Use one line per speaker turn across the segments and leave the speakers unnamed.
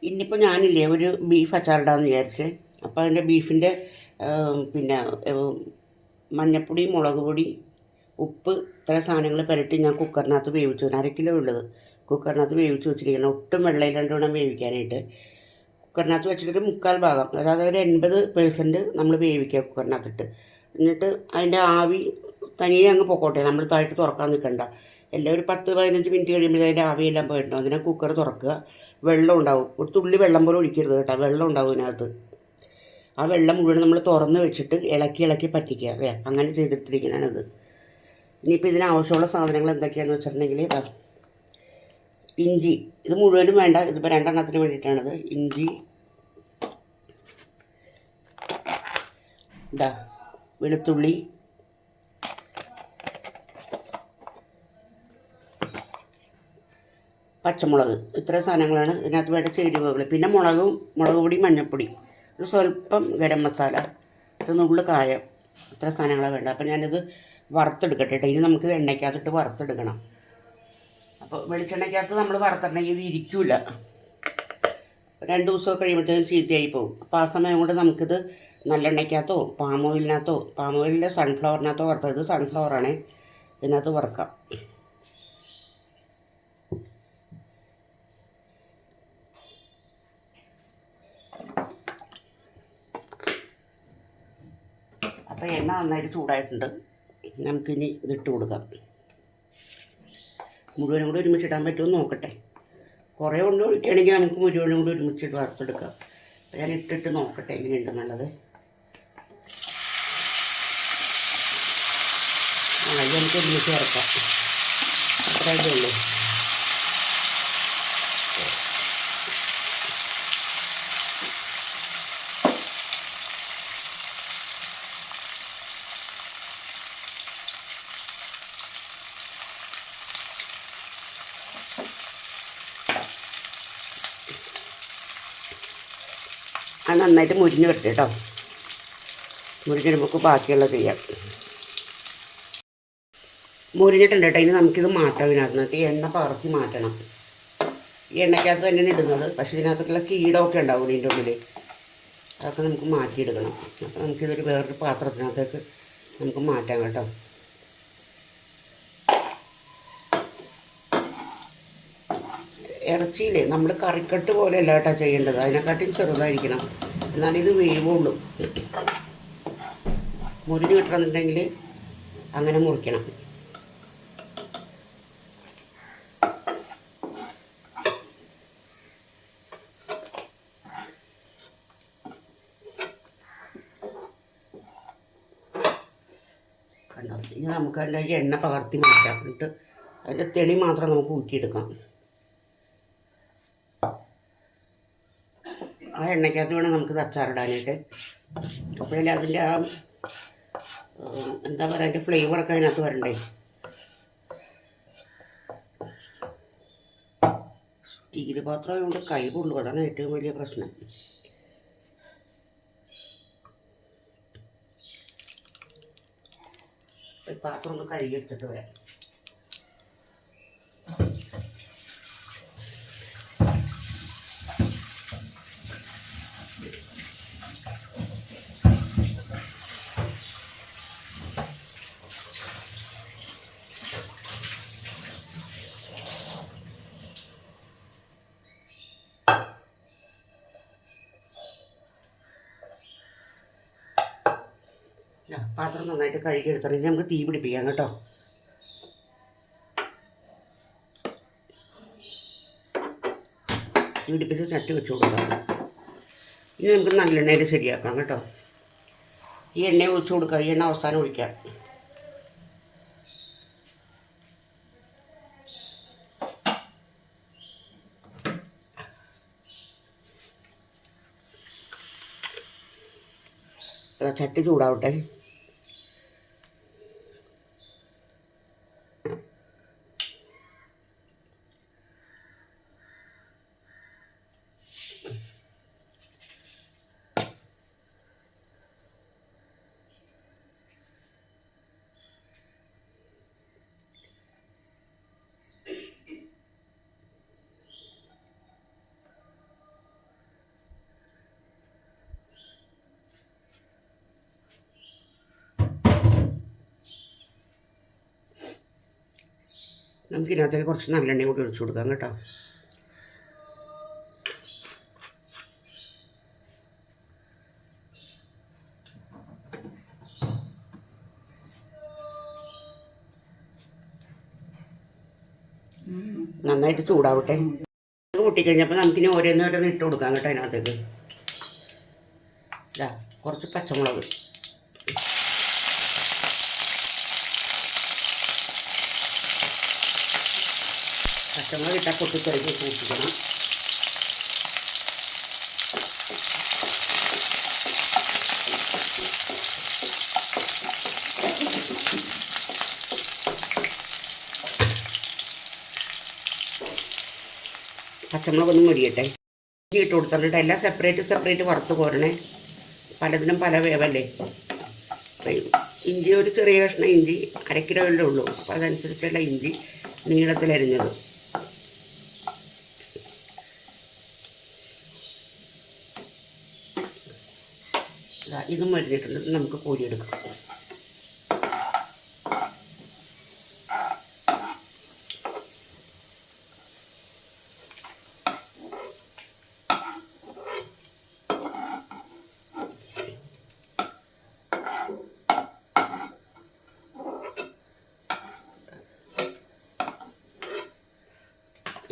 ഇന്നിപ്പോൾ ഞാനില്ലേ ഒരു ബീഫ് അച്ചാറിടാമെന്ന് വിചാരിച്ചേ. അപ്പോൾ അതിൻ്റെ ബീഫിൻ്റെ പിന്നെ മഞ്ഞൾപ്പൊടി, മുളക് പൊടി, ഉപ്പ്, ഇത്ര സാധനങ്ങൾ പുരട്ടി ഞാൻ കുക്കറിനകത്ത് വേവിച്ചു. 1/2 കിലോ ഉള്ളത് കുക്കറിനകത്ത് വേവിച്ച് വെച്ചിരിക്കണം. ഒട്ടും വെള്ളയില്ലാണ്ട് വേണം വേവിക്കാനായിട്ട്. കുക്കറിനകത്ത് വെച്ചിട്ടൊരു 3/4 ഭാഗം, അതായത് ഒരു 80% നമ്മൾ വേവിക്കുക കുക്കറിനകത്തിട്ട്. എന്നിട്ട് അതിൻ്റെ ആവി തനിയെ അങ്ങ് പൊക്കോട്ടെ, നമ്മൾ താഴ്ത്ത് തുറക്കാൻ നിൽക്കണ്ട. എല്ലാം ഒരു 10-15 മിനിറ്റ് കഴിയുമ്പോൾ അതിൻ്റെ ആവിയെല്ലാം പോയിട്ടുണ്ടാവും. അതിനെ കുക്കർ തുറക്കുക. വെള്ളം ഉണ്ടാവും, ഒരു തുള്ളി വെള്ളം പോലും ഒഴിക്കരുത് കേട്ടോ, വെള്ളം ഉണ്ടാവും ഇതിനകത്ത്. ആ വെള്ളം മുഴുവൻ നമ്മൾ തുറന്ന് വെച്ചിട്ട് ഇളക്കി പറ്റിക്കുക. അല്ലേ, അങ്ങനെ ചെയ്തിട്ടിരിക്കുന്നതാണിത്. ഇനിയിപ്പോൾ ഇതിനാവശ്യമുള്ള സാധനങ്ങൾ എന്തൊക്കെയാണെന്ന് വെച്ചിട്ടുണ്ടെങ്കിൽ ഇതാ ഇഞ്ചി, ഇത് മുഴുവനും വേണ്ട, ഇതിപ്പോൾ 2 എണ്ണത്തിന് വേണ്ടിയിട്ടാണിത്. ഇഞ്ചി, ഇതാ വെളുത്തുള്ളി, പച്ചമുളക്, ഇത്ര സാധനങ്ങളാണ് ഇതിനകത്ത് വേണ്ട ചേരുവകൾ. പിന്നെ മുളക് പൊടി, മഞ്ഞൾപ്പൊടി, ഒരു സ്വല്പം ഗരം മസാല, ഒരു നുള്ളു കായം, ഇത്ര സാധനങ്ങളാണ് വേണ്ടത്. അപ്പോൾ ഞാനിത് വറുത്തെടുക്കട്ടെ കേട്ടോ. ഇനി നമുക്കിത് എണ്ണയ്ക്കകത്തിട്ട് വറുത്തെടുക്കണം. അപ്പോൾ വെളിച്ചെണ്ണയ്ക്കകത്ത് നമ്മൾ വറുത്തിട്ടുണ്ടെങ്കിൽ ഇത് ഇരിക്കില്ല, 2 ദിവസമൊക്കെ കഴിയുമ്പോഴത്തേക്കും ചീത്തയായി പോകും. അപ്പോൾ ആ സമയം കൊണ്ട് നമുക്കിത് നല്ലെണ്ണയ്ക്കകത്തോ പാം ഓയിലിൻ്റെ സൺഫ്ലവറിനകത്തോ വറുത്തത്, ഇത് സൺഫ്ലവറാണ്, ഇതിനകത്ത് വറുക്കാം. അപ്പോൾ എണ്ണ നന്നായിട്ട് ചൂടായിട്ടുണ്ട്. നമുക്കിനി ഇതിട്ട് കൊടുക്കാം. മുഴുവനും കൂടി ഒരുമിച്ചിടാൻ പറ്റുമെന്ന് നോക്കട്ടെ. കുറേ കൊണ്ട് ഒഴിക്കുകയാണെങ്കിൽ നമുക്ക് മുഴുവനും കൂടി ഒരുമിച്ചിട്ട് വറുത്തെടുക്കാം. അപ്പോൾ ഞാൻ ഇട്ടിട്ട് നോക്കട്ടെ എങ്ങനെയുണ്ടെന്നുള്ളത്. ഇത് നമുക്ക് ഒരുമിച്ച് വറുക്കാം, അത്രയേ ഉള്ളൂ. അത് നന്നായിട്ട് മുരിഞ്ഞ് വരട്ടെ കേട്ടോ. മുരിഞ്ഞ് വരുമ്പോൾ ബാക്കിയുള്ളത് ചെയ്യാം. മുരിഞ്ഞിട്ടുണ്ട് കേട്ടോ. ഇനി നമുക്കിത് മാറ്റാം. ഇതിനകത്ത് എണ്ണ പകർത്തി മാറ്റണം. ഈ എണ്ണയ്ക്കകത്ത് തന്നെയാണ് ഇടുന്നത്, പക്ഷേ ഇതിനകത്തുള്ള കീടമൊക്കെ ഉണ്ടാവും ഇതിൻ്റെ ഉള്ളിൽ. അതൊക്കെ നമുക്ക് മാറ്റിയെടുക്കണം. അപ്പോൾ നമുക്കിതൊരു വേറൊരു പാത്രത്തിനകത്തേക്ക് നമുക്ക് മാറ്റാം കേട്ടോ. ഇറച്ചിയില്ലേ നമ്മൾ കറിക്കട്ട് പോലെയല്ല കേട്ടോ ചെയ്യേണ്ടത്, അതിനെക്കാട്ടിയും ചെറുതായിരിക്കണം, എന്നാലിത് വേവുള്ളൂ. മുരിഞ്ഞ് കിട്ടണമെന്നുണ്ടെങ്കിൽ അങ്ങനെ മുറിക്കണം. കണ്ടോ, ഇനി നമുക്ക് അതിൻ്റെ എണ്ണ പകർത്തി മാറ്റാം. എന്നിട്ട് അതിൻ്റെ തെളി മാത്രം നമുക്ക് ഊറ്റിയെടുക്കാം. ആ എണ്ണയ്ക്കകത്ത് വേണം നമുക്കിത് അച്ചാറിടാനായിട്ട്. അപ്പോഴല്ലേ അതിൻ്റെ ആ എന്താ പറയുക, അതിൻ്റെ ഫ്ലേവറൊക്കെ അതിനകത്ത് വരണ്ടേ. സ്റ്റീൽ പാത്രം ആയതുകൊണ്ട് കൈ കൊള്ളു, അതാണ് ഏറ്റവും വലിയ പ്രശ്നം. പാത്രം ഒന്ന് കഴുകിയെടുത്തിട്ട് വരാം. പാത്രം നന്നായിട്ട് കഴുകിയെടുത്തിട്ടുണ്ടെങ്കിൽ നമുക്ക് തീ പിടിപ്പിക്കാം കേട്ടോ. തീ പിടിപ്പിച്ച് ചട്ടി വെച്ച് കൊടുക്കാം. ഇനി നമുക്ക് നല്ലെണ്ണയിൽ ശരിയാക്കാം കേട്ടോ. ഈ എണ്ണ ഒഴിച്ച് കൊടുക്കുക, ഈ എണ്ണ അവസാനം ഒഴിക്കാം. ചട്ടി ചൂടാവട്ടെ. നമുക്ക് ഇതിനകത്തേക്ക് കുറച്ച് നല്ലെണ്ണ കൂടി ഒഴിച്ചു കൊടുക്കാം കേട്ടോ. നന്നായിട്ട് ചൂടാവട്ടെ. പൊട്ടിക്കഴിഞ്ഞപ്പോൾ നമുക്കിനി ഓരോന്നോരോന്ന് ഇട്ട് കൊടുക്കാം കേട്ടോ. അതിനകത്തേക്ക് ഇതാ കുറച്ച് പച്ചമുളക്, പച്ചമുളക് ഇട്ടാൽ പൊട്ടിക്കഴിഞ്ഞ് സൂക്ഷിക്കണം. പച്ചമുളകൊന്നും മുരിയട്ടെ. ഇഞ്ചി ഇട്ട് കൊടുത്തിട്ട് എല്ലാം സെപ്പറേറ്റ് വറുത്ത് കോരണേ. പലതിനും പല വേവല്ലേ. ഇഞ്ചി ഒരു ചെറിയ കഷ്ണം ഇഞ്ചി 1/2 കിലോയല്ലേ ഉള്ളൂ. അപ്പോൾ അതനുസരിച്ചുള്ള ഇഞ്ചി നീളത്തിലരിഞ്ഞത്. ഇതും മരിഞ്ഞിട്ടുണ്ട്. നമുക്ക് കോരിയെടുക്കാം.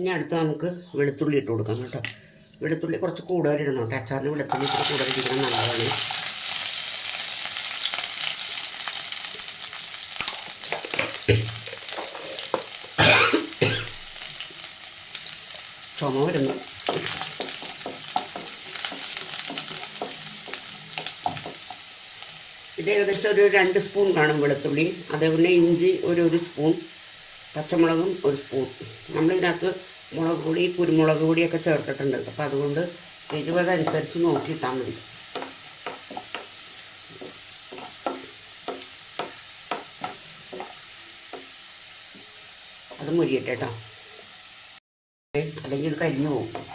ഇനി അടുത്ത് നമുക്ക് വെളുത്തുള്ളി ഇട്ട് കൊടുക്കാം കേട്ടോ. വെളുത്തുള്ളി കുറച്ച് കൂടുതലിടണം കേട്ടോ. അച്ചാറിന് വെളുത്തുള്ളി ഇത്ര കൂടുതലിരിക്കണം, നല്ലതാണ്. ചുമ വരുന്നു. ഇത് ഏകദേശം ഒരു 2 സ്പൂൺ കാണും വെളുത്തുള്ളി. അതേപോലെ ഇഞ്ചി ഒരു സ്പൂൺ, പച്ചമുളകും 1 സ്പൂൺ. നമ്മളിതിനകത്ത് മുളക് പൊടി കുരുമുളക് പൊടിയൊക്കെ ചേർത്തിട്ടുണ്ട്. അപ്പോൾ അതുകൊണ്ട് എരിവതനുസരിച്ച് നോക്കിയിട്ടാൽ മതി. അത് മുരിയട്ടെ കേട്ടോ, അല്ലെങ്കിൽ ഇത് കരിഞ്ഞു പോകും.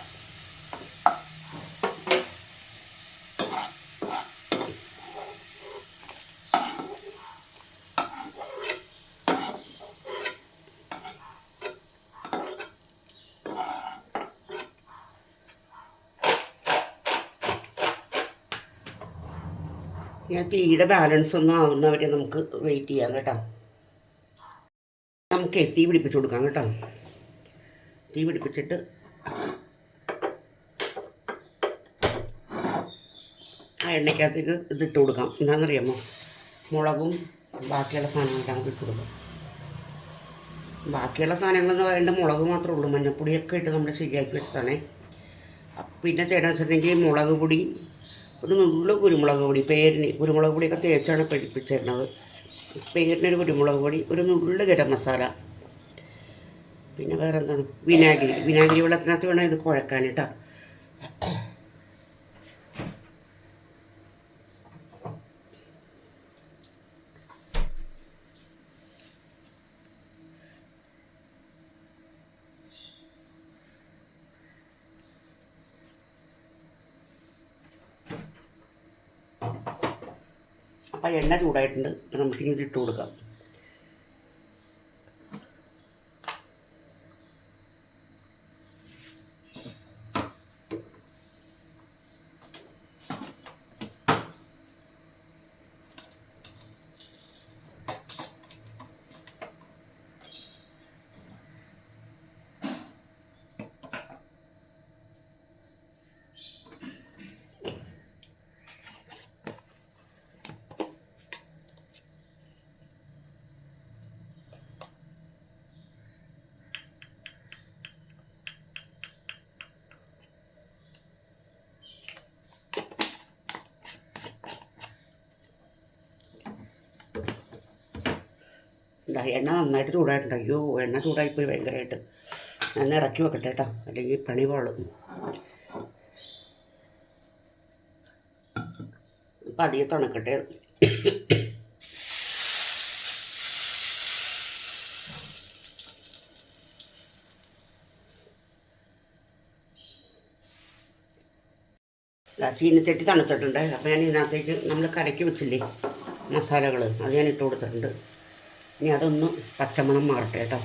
ഞാൻ തീയുടെ ബാലൻസ് ഒന്നും ആവുന്നവരെ നമുക്ക് വെയിറ്റ് ചെയ്യാം കേട്ടോ. നമുക്ക് തീ പിടിപ്പിച്ച് കൊടുക്കാം കേട്ടോ. തീ പിടിപ്പിച്ചിട്ട് ആ എണ്ണയ്ക്കകത്തേക്ക് ഇതിട്ട് കൊടുക്കാം. എന്താണെന്നറിയാമോ, മുളകും ബാക്കിയുള്ള സാധനങ്ങളൊക്കെ നമുക്ക് ഇട്ട് കൊടുക്കാം. ബാക്കിയുള്ള സാധനങ്ങളെന്ന് പറയുന്നത് മുളക് മാത്രമേ ഉള്ളൂ. മഞ്ഞൾപ്പൊടിയൊക്കെ ഇട്ട് നമ്മൾ ശരിയാക്കി വെച്ചതാണേ. പിന്നെ ചെയ്യണമെന്ന് വെച്ചിട്ടുണ്ടെങ്കിൽ മുളക് പൊടി, ഒരു നുള്ളു കുരുമുളക് പൊടി, പേരിന് കുരുമുളക് പൊടിയൊക്കെ തേച്ചാണ് പിടിപ്പിച്ചിരുന്നത്. പേരിനൊരു കുരുമുളക് പൊടി, ഒരു നുള്ളു ഗരം മസാല, പിന്നെ വേറെ എന്താണ്, വിനാഗിരി വെള്ളത്തിനകത്ത് വേണം ഇത് കുഴക്കാൻ കേട്ടോ. അപ്പോൾ എണ്ണ ചൂടായിട്ടുണ്ട്. നമുക്കിനി ഇത് ഇട്ട് കൊടുക്കാം. എണ്ണ നന്നായിട്ട് ചൂടായിട്ടുണ്ട്. അയ്യോ, എണ്ണ ചൂടായിപ്പോയി ഭയങ്കരമായിട്ട്. ഞാൻ ഇറക്കി വെക്കട്ടെ കേട്ടോ, അല്ലെങ്കിൽ പണി പാളും. അപ്പം അധികം തണുക്കട്ടെ. ചീനിച്ചട്ടി തണുത്തിട്ടുണ്ട്. അപ്പോൾ ഞാൻ ഇതിനകത്തേക്ക് നമ്മൾ കലക്കി വെച്ചില്ലേ മസാലകൾ, അത് ഞാൻ ഇട്ട് കൊടുത്തിട്ടുണ്ട്. ഇനി അതൊന്ന് പച്ചമണം മാറട്ടെ കേട്ടോ.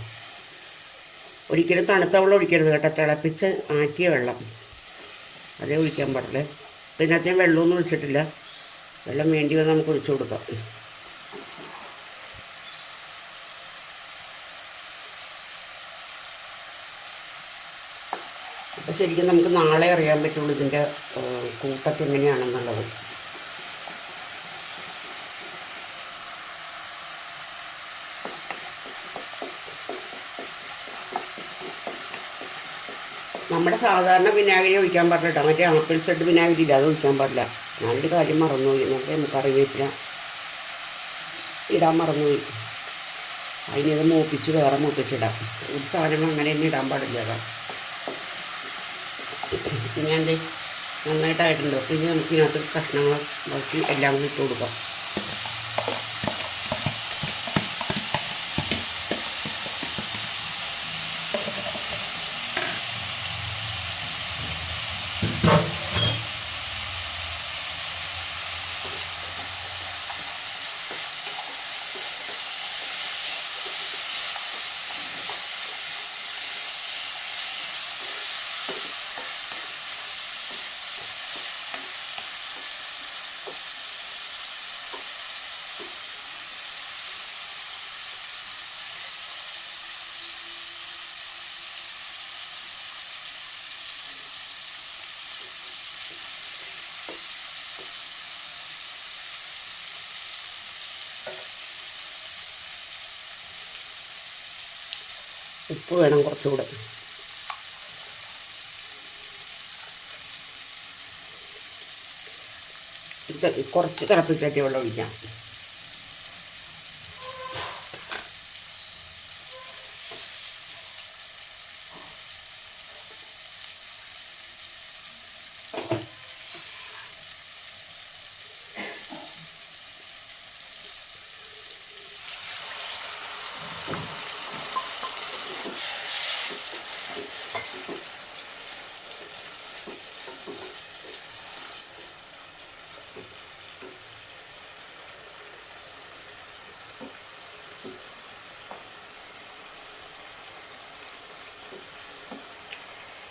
ഒരിക്കലും തണുത്ത വെള്ളം ഒഴിക്കരുത് കേട്ടോ, തിളപ്പിച്ച് ആറ്റിയ വെള്ളം അതേ ഒഴിക്കാൻ പാടില്ലേ. അപ്പോൾ ഇതിനകത്ത് വെള്ളമൊന്നും ഒഴിച്ചിട്ടില്ല, വെള്ളം വേണ്ടി വന്നാൽ നമുക്ക് ഒഴിച്ചു കൊടുക്കാം. അപ്പോൾ ശരിക്കും നമുക്ക് നാളെ അറിയാൻ പറ്റുള്ളൂ ഇതിൻ്റെ കൂട്ടൊക്കെ എങ്ങനെയാണെന്നുള്ളത്. നമ്മുടെ സാധാരണ വിനാഗിരി ഒഴിക്കാൻ പാടില്ല കേട്ടോ, മറ്റേ ആപ്പിൾ സെഡ് വിനാഗിരി ഇല്ല, അത് ഒഴിക്കാൻ പാടില്ല. ഞാനൊരു കാര്യം മറന്നുപോയി, നമുക്ക് കറിവേപ്പില ഇടാൻ മറന്നുപോയി. അതിനിത് മൂപ്പിച്ച് വേറെ മൂപ്പിച്ചിടാം. ഒരു സാധനം അങ്ങനെ തന്നെ ഇടാൻ പാടില്ല. അതാ ഞാൻ നന്നായിട്ടായിട്ടുണ്ട്. പിന്നെ നമുക്ക് ഇതിനകത്ത് കഷ്ണങ്ങൾ ബാക്കി എല്ലാം കൂടി ഇട്ട് കൊടുക്കാം. ഉപ്പ് വേണം കുറച്ചുകൂടെ. കുറച്ച് തിളപ്പിച്ചേറ്റി വെള്ളം ഒഴിക്കാം.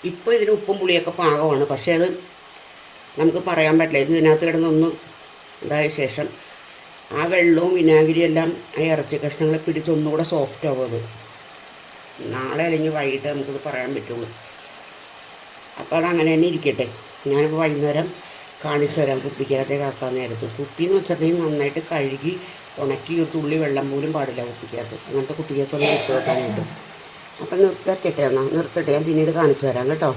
ഇപ്പോൾ ഇതിന് ഉപ്പും പുളിയൊക്കെ പാകമാണ്, പക്ഷേ അത് നമുക്ക് പറയാൻ പറ്റില്ല. ഇത് ഇതിനകത്ത് കിടന്നൊന്ന് ഇതായ ശേഷം ആ വെള്ളവും വിനാഗിരിയും എല്ലാം ആ ഇറച്ചി കഷ്ണങ്ങളെ പിടിച്ചൊന്നുകൂടെ സോഫ്റ്റ് ആവും. അത് നാളെ അല്ലെങ്കിൽ വൈകിട്ട് നമുക്കത് പറയാൻ പറ്റുള്ളൂ. അപ്പോൾ അതങ്ങനെ തന്നെ ഇരിക്കട്ടെ. ഞാനിപ്പോൾ വൈകുന്നേരം കാണിച്ചു തരാം കുപ്പിക്കകത്തേക്ക് ആക്കാൻ നേരത്ത്. കുപ്പിയെന്ന് വെച്ചിട്ടുണ്ടെങ്കിൽ നന്നായിട്ട് കഴുകി ഉണക്കി ഒരു തുള്ളി വെള്ളം പോലും പാടില്ല കുപ്പിക്കകത്ത്. അങ്ങനത്തെ കുപ്പിക്കകത്തൊന്നും ഇട്ട് വെക്കാനായിട്ട്. അപ്പം നിർത്തട്ടെ, നിർത്തട്ടെ, ഞാൻ പിന്നീട് കാണിച്ചു തരാം കേട്ടോ.